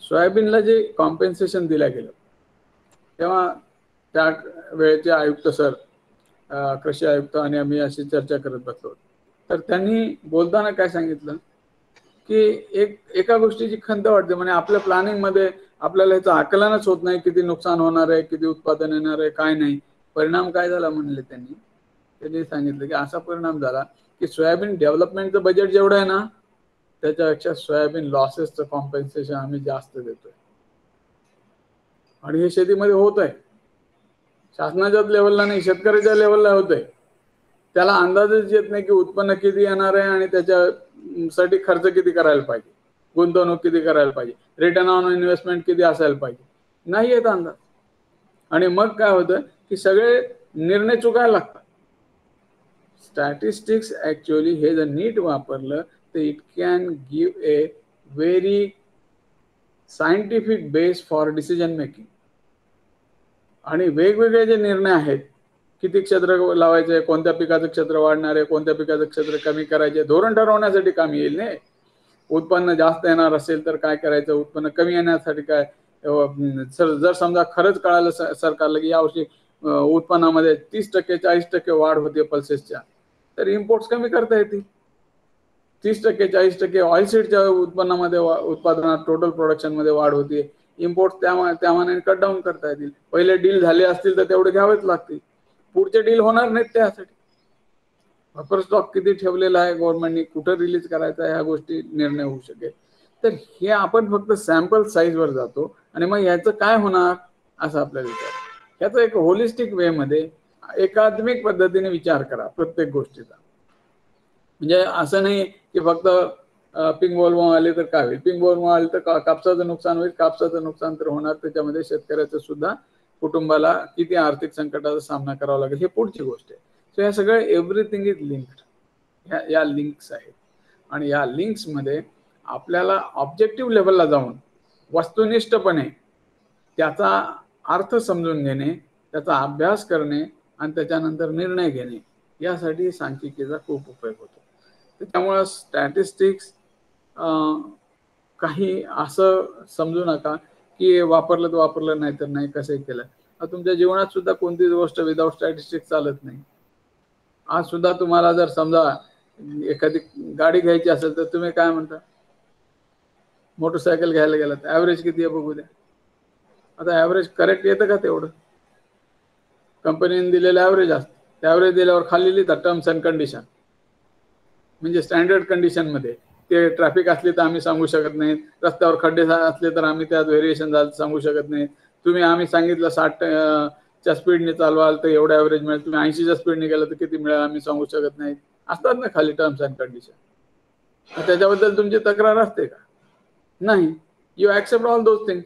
सोयाबीनला जे कॉम्पेन्सेशन दिलं गेलं तेव्हा त्या वेळेचे आयुक्त सर, कृषी आयुक्त आणि आम्ही अशी चर्चा करत बसलो. तर त्यांनी बोलताना काय सांगितलं की एका गोष्टीची खंत वाटते, म्हणजे आपल्या प्लॅनिंगमध्ये आपल्याला याचं आकलनच होत नाही, किती नुकसान होणार आहे, किती उत्पादन येणार आहे, काय नाही. परिणाम काय झाला म्हणले त्यांनी सांगितलं की असा परिणाम झाला की सोयाबीन डेव्हलपमेंटचं बजेट जेवढं आहे ना त्याच्यापेक्षा सोयाबीन लॉसेसचं कॉम्पेन्सेशन आम्ही जास्त देतोय. आणि हे शेतीमध्ये होत आहे, शासनाच्या लेवलला नाही, शेतकऱ्याच्या लेवलला होत आहे. त्याला अंदाजच येत नाही की उत्पन्न किती येणार आहे आणि त्याच्यासाठी खर्च किती करायला पाहिजे, गुंतवणूक किती करायला पाहिजे, रिटर्न ऑन इन्व्हेस्टमेंट किती असायला पाहिजे, नाही येत अंदाज. आणि मग काय होतं की सगळे निर्णय चुकायला लागतात. स्टॅटिस्टिक्स ऍक्च्युअली हे जर नीट वापरलं तर it can give A very scientific base for decision making. आणि वेगवेगळे जे निर्णय आहेत, किती क्षेत्र लावायचे, कोणत्या पिकाचं क्षेत्र वाढणार आहे, कोणत्या पिकाचं क्षेत्र कमी करायचे, धोरण ठरवण्यासाठी काम येईल नाही. उत्पन्न जास्त येणार असेल तर काय करायचं, उत्पन्न कमी येण्यासाठी काय, जर समजा खरंच कळालं सरकारला की यावर्षी उत्पन्नामध्ये 30% 40% वाढ होते पल्सेसच्या, तर इम्पोर्ट्स कमी करता येतील. 30% 40% ऑइल सीडच्या उत्पन्नामध्ये उत्पादनात टोटल प्रोडक्शन मध्ये वाढ होते, इम्पोर्ट त्या मानाने कट डाऊन करता येतील. पहिले डील झाले असतील तर तेवढे घ्यावेच लागतील, पुढचे डील होणार नाहीत त्यासाठी. बफर स्टॉक किती ठेवलेला आहे गव्हर्नमेंटनी, कुठं रिलीज करायचा, ह्या गोष्टी निर्णय होऊ शकेल. तर हे आपण फक्त सॅम्पल साईजवर जातो आणि मग याचं काय होणार असं आपल्याला विचार. याचा एक होलिस्टिक वे मध्ये एकात्मिक पद्धतीने विचार करा प्रत्येक गोष्टीचा. म्हणजे असं नाही की फक्त पिंक बोलवॉर्म आले तर काय होईल, पिंक बोलवॉर्म आले तर कापसाचं नुकसान होईल, कापसाचं नुकसान तर होणार, त्याच्यामध्ये शेतकऱ्याचं सुद्धा कुटुंबाला किती आर्थिक संकटाचा सामना करावा लागेल हे पुढची गोष्ट आहे. सो या सगळं एव्हरीथिंग इज लिंक्ड, या लिंक्स आहेत. आणि या लिंक्समध्ये आपल्याला ऑब्जेक्टिव्ह लेवलला जाऊन वस्तुनिष्ठपणे त्याचा अर्थ समजून घेणे, त्याचा अभ्यास करणे आणि त्याच्यानंतर निर्णय घेणे, यासाठी सांख्यिकीचा खूप उपयोग होतो. त्यामुळे स्टॅटिस्टिक्स काही असं समजू नका की वापरलं तर वापरलं, नाही तर नाही, कसं केलं. तुमच्या जीवनात सुद्धा कोणतीच गोष्ट विदाउट स्टॅटिस्टिक्स चालत नाही. आज सुद्धा तुम्हाला जर समजा एखादी गाडी घ्यायची असेल तर तुम्ही काय म्हणता, मोटरसायकल घ्यायला गेला तर ॲव्हरेज किती आहे बघू द्या. आता ॲव्हरेज करेक्ट येतं का तेवढं, कंपनीने दिलेलं ॲव्हरेज असतं. ॲव्हरेज दिल्यावर खाली लिहितात टर्म्स अँड कंडिशन, म्हणजे स्टँडर्ड कंडिशनमध्ये ते ट्रॅफिक असली तर आम्ही सांगू शकत नाही, रस्त्यावर खड्डे असले तर आम्ही त्यात व्हेरिएशन झालं सांगू शकत नाही. तुम्ही आम्ही सांगितलं 60च्या स्पीडने चालवाल तर एवढं ॲव्हरेज मिळेल, तुम्ही 80च्या स्पीडने गेलं तर किती मिळेल आम्ही सांगू शकत नाही. असतात ना खाली टर्म्स अँड कंडिशन, त्याच्याबद्दल तुमची तक्रार असते का, नाही. You accept all those things.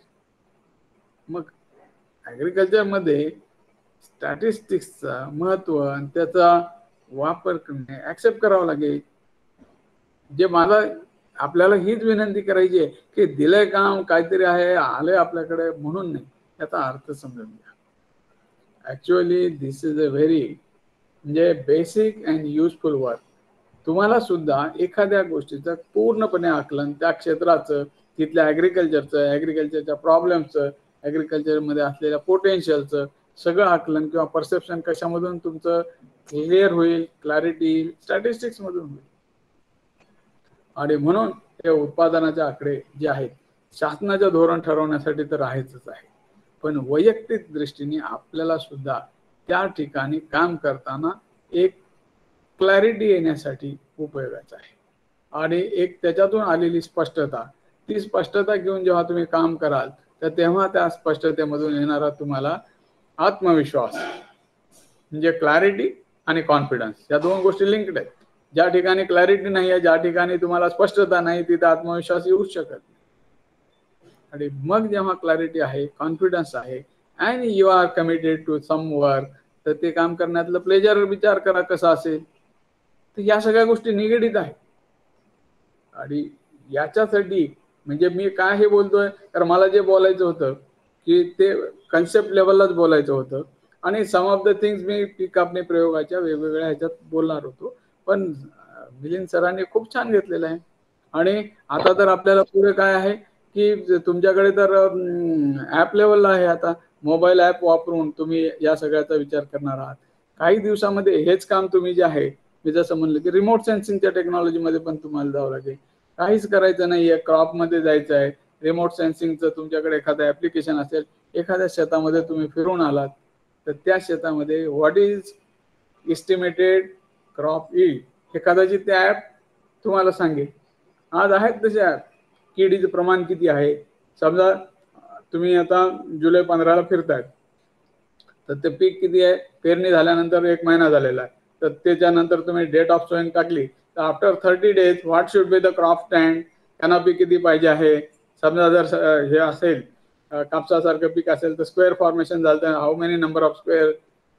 मग ॲग्रिकल्चरमध्ये स्टॅटिस्टिक्सचा महत्व आणि त्याचा वापर करणे ऍक्सेप्ट करावं लागेल. जे मला आपल्याला हीच विनंती करायची आहे की दिलंय काम काहीतरी आहे आलंय आपल्याकडे म्हणून नाही, याचा अर्थ समजून घ्या. Actually this is a very म्हणजे बेसिक अँड युजफुल वर्क. तुम्हाला सुद्धा एखाद्या गोष्टीचं पूर्णपणे आकलन, त्या क्षेत्राचं, तिथल्या ॲग्रिकल्चरच्या प्रॉब्लेम्सचं, ॲग्रिकल्चरमध्ये असलेल्या पोटेन्शियलचं सगळं आकलन किंवा परसेप्शन कशामधून तुमचं क्लिअर होईल, क्लॅरिटी येईल, स्टॅटिस्टिक्स मधून होईल. आणि म्हणून हे उत्पादनाचे आकडे जे आहेत शासनाचं धोरण ठरवण्यासाठी तर आहेच आहे, पण वैयक्तिक दृष्टीने आपल्याला सुद्धा त्या ठिकाणी काम करताना एक क्लॅरिटी येण्यासाठी उपयोगाचं आहे. आणि एक त्याच्यातून आलेली स्पष्टता, ती स्पष्टता घेऊन जेव्हा तुम्ही काम कराल तर तेव्हा त्या स्पष्टतेमधून येणारा तुम्हाला आत्मविश्वास, म्हणजे क्लॅरिटी आणि कॉन्फिडन्स, या दोन गोष्टी लिंक्ड आहेत. ज्या ठिकाणी क्लॅरिटी नाही आहे, ज्या ठिकाणी तुम्हाला स्पष्टता नाही, तिथे आत्मविश्वास येऊच शकत नाही. आणि मग जेव्हा क्लॅरिटी आहे, कॉन्फिडन्स आहे and you are committed to some work, तर ते काम करण्यातलं प्लेजर विचार करा कसा असेल. तर या सगळ्या गोष्टी निगडीत आहेत. आणि याच्यासाठी म्हणजे मी काय हे बोलतोय, तर मला जे बोलायचं होतं की ते कन्सेप्ट लेवललाच बोलायचं होतं, आणि सम ऑफ द थिंग्स मी पीक कापणी प्रयोगाच्या वेगवेगळ्या ह्याच्यात बोलणार होतो, पण मिलिंद सरांनी खूप छान घेतलेलं आहे. आणि आता तर आपल्याला पुढे काय आहे की तुमच्याकडे तर ॲप लेवलला आहे, आता मोबाईल ॲप वापरून तुम्ही या सगळ्याचा विचार करणार आहात. काही दिवसामध्ये हेच काम तुम्ही जे आहे, मी जसं म्हणलं की रिमोट सेन्सिंगच्या टेक्नॉलॉजीमध्ये पण तुम्हाला जावं लागेल. काहीच करायचं नाहीये, क्रॉपमध्ये जायचं आहे, रिमोट सेन्सिंगचं तुमच्याकडे एखादं ॲप्लिकेशन असेल, एखाद्या शेतामध्ये तुम्ही फिरून आलात तर त्या शेतामध्ये what is estimated crop yield हे कदाचित ते ॲप तुम्हाला सांगेल. आज आहेत तसे ॲप, किडीचं प्रमाण किती आहे. समजा तुम्ही आता जुलै 15ला फिरतायत, तर ते पीक किती आहे, पेरणी झाल्यानंतर 1 महिना झालेला आहे, तर त्याच्यानंतर तुम्ही डेट ऑफ सोईंग टाकली तर after 30 days what should be the crop stand, canopy किती पाहिजे आहे. समजा जर हे असेल कापसासारखं पीक असेल तर स्क्वेअर फॉर्मेशन झालं तर how many number of square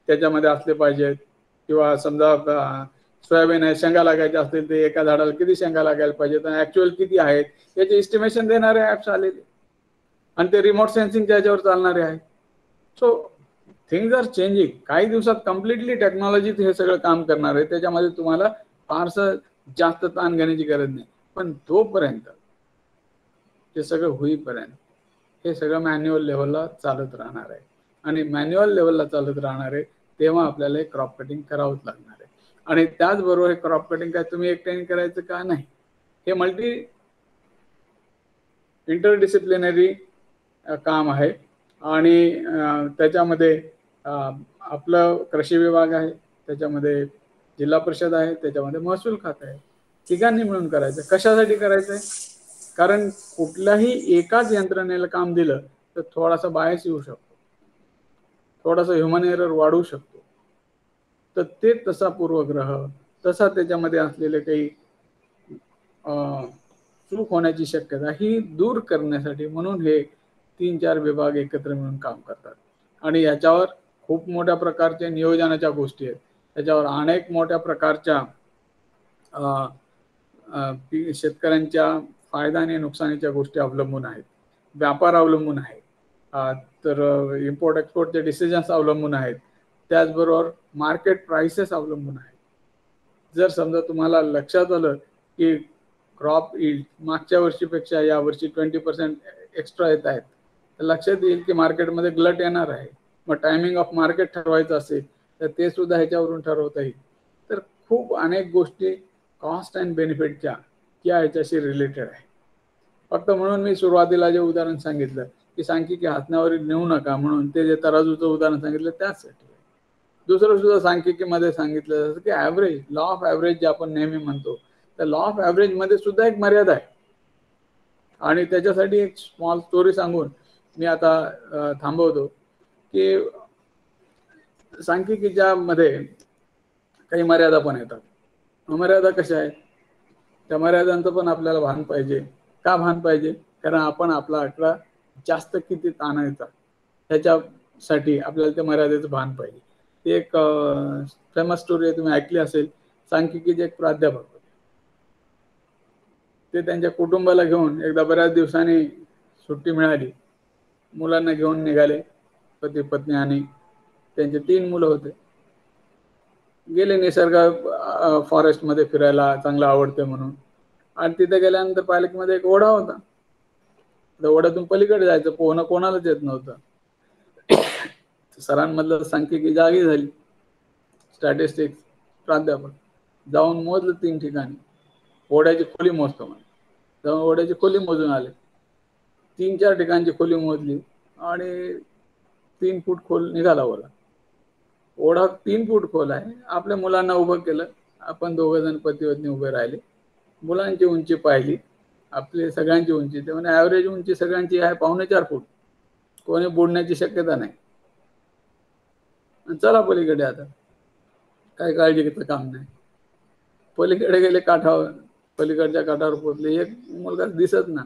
त्याच्यामध्ये असले पाहिजेत. किंवा समजा सोयाबीन आहे, शेंगा लागायच्या असतील ते एका झाडाला किती शेंगा लागायला पाहिजेत आणि ऍक्च्युअल किती आहेत याचे एस्टिमेशन देणारे ऍप्स आलेले, आणि ते रिमोट सेन्सिंगच्या याच्यावर चालणारे आहेत. So things are changing. काही दिवसात कम्प्लिटली टेक्नॉलॉजीत हे सगळं काम करणार आहे, त्याच्यामध्ये तुम्हाला फारसं जास्त ताण घेण्याची गरज नाही. पण तोपर्यंत ते सगळं होईपर्यंत हे सगळं मॅन्युअल लेवलला चालत राहणार आहे, आणि मॅन्युअल लेवलला चालत राहणार आहे तेव्हा आपल्याला एक क्रॉप कटिंग करावंच लागणार आहे. आणि त्याचबरोबर हे क्रॉप कटिंग काय तुम्ही एकट्याने करायचं का नाही, हे मल्टी इंटरडिसिप्लिनरी काम आहे. आणि त्याच्यामध्ये आपलं कृषी विभाग आहे, त्याच्यामध्ये जिल्हा परिषद आहे, त्याच्यामध्ये महसूल खातं आहे, तिघांनी मिळून करायचं. कशासाठी करायचंय, कारण कुठल्याही एकाच यंत्रणेला काम दिलं तर थोडासा बायस येऊ शकतो, थोडासा ह्युमन एरर वाढू शकतो. तर ते तसा पूर्वग्रह, तसा त्याच्यामध्ये असलेले काही चूक होण्याची शक्यता ही दूर करण्यासाठी म्हणून हे 3-4 विभाग एकत्र मिळून काम करतात. आणि याच्यावर खूप मोठ्या प्रकारच्या नियोजनाच्या गोष्टी आहेत, त्याच्यावर अनेक मोठ्या प्रकारच्या शेतकऱ्यांच्या फायदा आणि नुकसानीच्या गोष्टी अवलंबून आहेत, व्यापार अवलंबून आहे, तर इम्पोर्ट एक्सपोर्टचे डिसिजन्स अवलंबून आहेत, त्याचबरोबर मार्केट प्राइसेस अवलंबून आहेत. जर समजा तुम्हाला लक्षात आलं की क्रॉप यील्ड मागच्या वर्षीपेक्षा या वर्षी 20% एक्स्ट्रा येत आहेत, तर लक्षात येईल की मार्केटमध्ये ग्लट येणार आहे. मग टायमिंग ऑफ मार्केट ठरवायचं असेल तर ते सुद्धा ह्याच्यावरून ठरवता येईल. तर खूप अनेक गोष्टी कॉस्ट अँड बेनिफिटच्या या ह्याच्याशी रिलेटेड आहे. फक्त म्हणून मी सुरुवातीला जे उदाहरण सांगितलं की सांख्यिकी हातण्यावर नेऊ नका म्हणून, ते जे तराजूचं उदाहरण सांगितलं त्यासाठी. दुसरं सुद्धा सांख्यिकीमध्ये सांगितलं जसं की ॲव्हरेज, लॉ ऑफ ॲव्हरेज जे आपण नेहमी म्हणतो, तर लॉ ऑफ ॲव्हरेज मध्ये सुद्धा एक मर्यादा आहे. आणि त्याच्यासाठी एक स्मॉल स्टोरी सांगून मी आता थांबवतो की सांख्यिकीच्या मध्ये काही मर्यादा पण येतात. मर्यादा कशा आहेत, त्या मर्यादांचं पण आपल्याला भान पाहिजे. का भान पाहिजे, कारण आपण आपला आकडा जास्त किती ताणायचा त्याच्यासाठी आपल्याला त्या मर्यादेचं भान पाहिजे. ते एक फेमस स्टोरी आहे, तुम्ही ऐकली असेल. सांख्यिकीचे एक प्राध्यापक होते, ते त्यांच्या कुटुंबाला घेऊन एकदा बऱ्याच दिवसांनी सुट्टी मिळाली, मुलांना घेऊन निघाले, पती पत्नी आणि त्यांचे 3 मुलं होते. गेले निसर्ग फॉरेस्टमध्ये फिरायला चांगलं आवडतं म्हणून, आणि तिथे गेल्यानंतर पाहिलं की मध्ये एक ओढा होता. त्या ओढ्यातून पलीकडे जायचं, पोहणं कोणालाच येत नव्हतं. सरांमधलं सांख्यिकी जागी झाली, स्टॅटिस्टिक्स प्राध्यापक जाऊन मोजलं 3 ठिकाणी, ओढ्याची खोली मोजतो म्हणे. जाऊन ओढ्याची खोली मोजून आले, 3-4 ठिकाणची खोली मोजली आणि 3 फूट खोल निघाला ओढा. ओढा 3 फूट खोल आहे. आपल्या मुलांना उभं केलं, आपण 2 जण पती पत्नी उभे राहिले, मुलांची उंची पाहिली, आपली सगळ्यांची उंची, ते म्हणजे ॲव्हरेज उंची सगळ्यांची आहे 4.25 फूट, कोणी बुडण्याची शक्यता नाही. चला पलीकडे, आता काय काळजी घेतलं काम नाही. पलीकडे गेले काठावर, पलीकडच्या काठावर पोहोचले, एक मुलगा दिसत ना,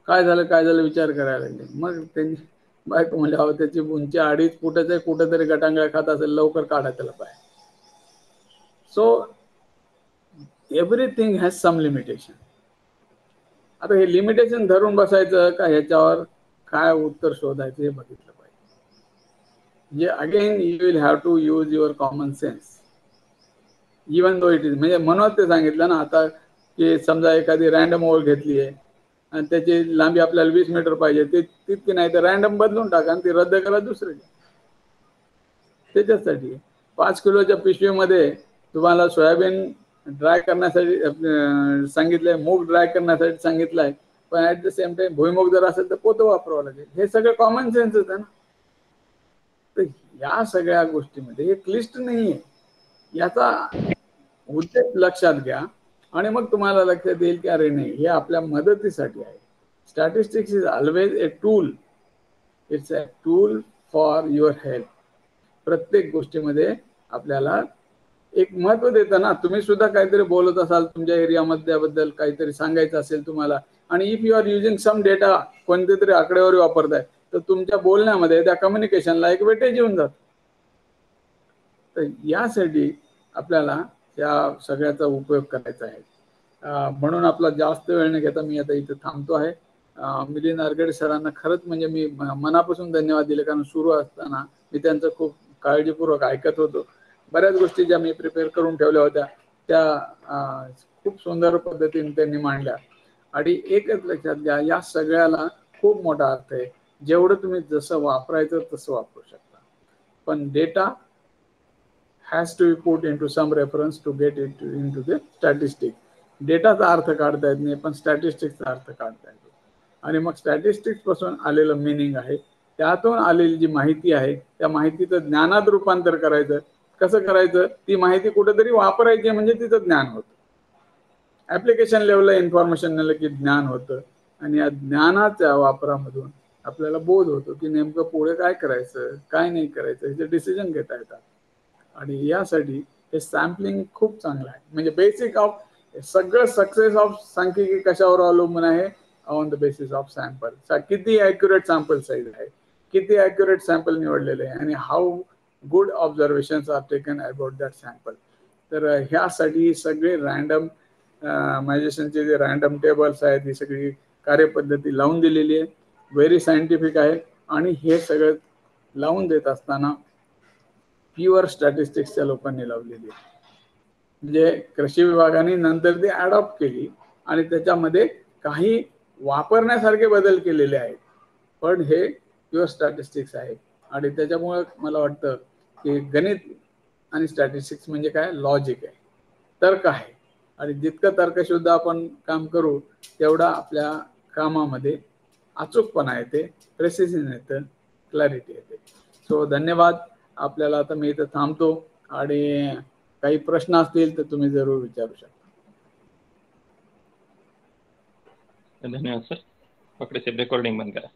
काय झालं विचार करायला लागले. मग त्यांनी बायको म्हणजे अहो त्याची उंची 2.5 फुटाच आहे, कुठेतरी गटांगळ्या खात असेल, लवकर काढा त्याला बाहेर. So everything has some limitation. आता हे लिमिटेशन धरून बसायचं का ह्याच्यावर काय उत्तर शोधायचं हे बघितलं पाहिजे. म्हणजे again you will have to use your common sense even though it is. म्हणजे म्हणून ते सांगितलं ना आता की समजा एखादी रँडम ओळ घेतली आहे आणि त्याची लांबी आपल्याला 20 मीटर पाहिजे, ते तितकी नाही तर रँडम बदलून टाका आणि ती रद्द करा, दुसरी. त्याच्यासाठी 5 किलोच्या पिशवीमध्ये तुम्हाला सोयाबीन ड्राय करण्यासाठी सांगितलंय, मूग ड्राय करण्यासाठी सांगितलंय, पण ऍट द सेम टाइम भुईमुग जर असेल तर पोतं वापरावं लागेल. हे सगळं कॉमन सेन्सच आहे ना. तर या सगळ्या गोष्टीमध्ये हे क्लिष्ट नाहीये, याचा उद्देश लक्षात घ्या आणि मग तुम्हाला लक्षात येईल की अरे नाही, हे आपल्या मदतीसाठी आहे. Statistics is always a tool, it's a tool for your help. प्रत्येक गोष्टीमध्ये आपल्याला एक महत्व देतं ना. तुम्ही सुद्धा काहीतरी बोलत असाल, तुमच्या एरियामध्ये बद्दल काहीतरी सांगायचं असेल तुम्हाला, आणि if you are using some data, कोणते तरी आकडेवारी वापरताय, तर तुमच्या बोलण्यामध्ये त्या कम्युनिकेशनला एक वेटेज येऊन जात. तर यासाठी आपल्याला या सगळ्याचा उपयोग करायचा आहे. म्हणून आपला जास्त वेळ न घेता मी आता इथे थांबतो आहे. मिलिंद आरगडे सरांना खरंच म्हणजे मी मनापासून धन्यवाद दिले, कारण सुरू असताना मी त्यांचं खूप काळजीपूर्वक ऐकत होतो. बऱ्याच गोष्टी ज्या मी प्रिपेअर करून ठेवल्या होत्या त्या खूप सुंदर पद्धतीने त्यांनी मांडल्या. आणि एकच लक्षात घ्या, या सगळ्याला खूप मोठा अर्थ आहे. जेवढं तुम्ही जसं वापरायचं तसं वापरू शकता, पण data has to be put into some reference to get it into the statistics. डेटाचा अर्थ काढता येत नाही, पण स्टॅटिस्टिक्सचा अर्थ काढता येतो. आणि मग स्टॅटिस्टिक्स पासून आलेलं मिनिंग आहे, त्यातून आलेली जी माहिती आहे त्या माहितीचं ज्ञानात रूपांतर करायचं. कसं करायचं? ती माहिती कुठेतरी वापरायची, म्हणजे तिचं ज्ञान होतं. ऍप्लिकेशन लेवलला इन्फॉर्मेशन नेलं की ज्ञान होतं, आणि या ज्ञानाच्या वापरामधून आपल्याला बोध होतो की नेमकं पुढे काय करायचं, काय नाही करायचं, याचे डिसिजन घेता येतात. आणि यासाठी हे सॅम्पलिंग खूप चांगलं आहे. म्हणजे बेसिक ऑफ सगळं सक्सेस ऑफ सांख्यिकी कशावर अवलंबून आहे? On the basis of sample. किती ॲक्युरेट सॅम्पल साईज आहे, किती ॲक्युरेट सॅम्पल निवडलेले आहे, आणि how good observations are taken about that sample. तर ह्यासाठी सगळे रँडम मायजेशनचे जे रँडम टेबल्स आहेत, ही सगळी कार्यपद्धती लावून दिलेली आहे, व्हेरी सायंटिफिक आहे. आणि हे सगळं लावून देत असताना प्युअर स्टॅटिस्टिक्सच्या लोकांनी लावलेली आहे. म्हणजे कृषी विभागाने नंतर ती अडॉप्ट केली आणि त्याच्यामध्ये काही वापरण्यासारखे बदल केलेले आहेत, पण हे प्युअर स्टॅटिस्टिक्स आहे. आणि त्याच्यामुळे मला वाटतं की गणित आणि स्टॅटिस्टिक्स म्हणजे काय? लॉजिक आहे, तर्क आहे. आणि जितकं तर्कशुद्ध आपण काम करू तेवढा आपल्या कामामध्ये अचूकपणा येते, प्रेसिजन येतं, क्लॅरिटी येते. सो धन्यवाद. आपल्याला आता मी इथं थांबतो, आणि काही प्रश्न असतील तर तुम्ही जरूर विचारू शकता. धन्यवाद सर. पकडे साहेब, रेकॉर्डिंग बंद करा.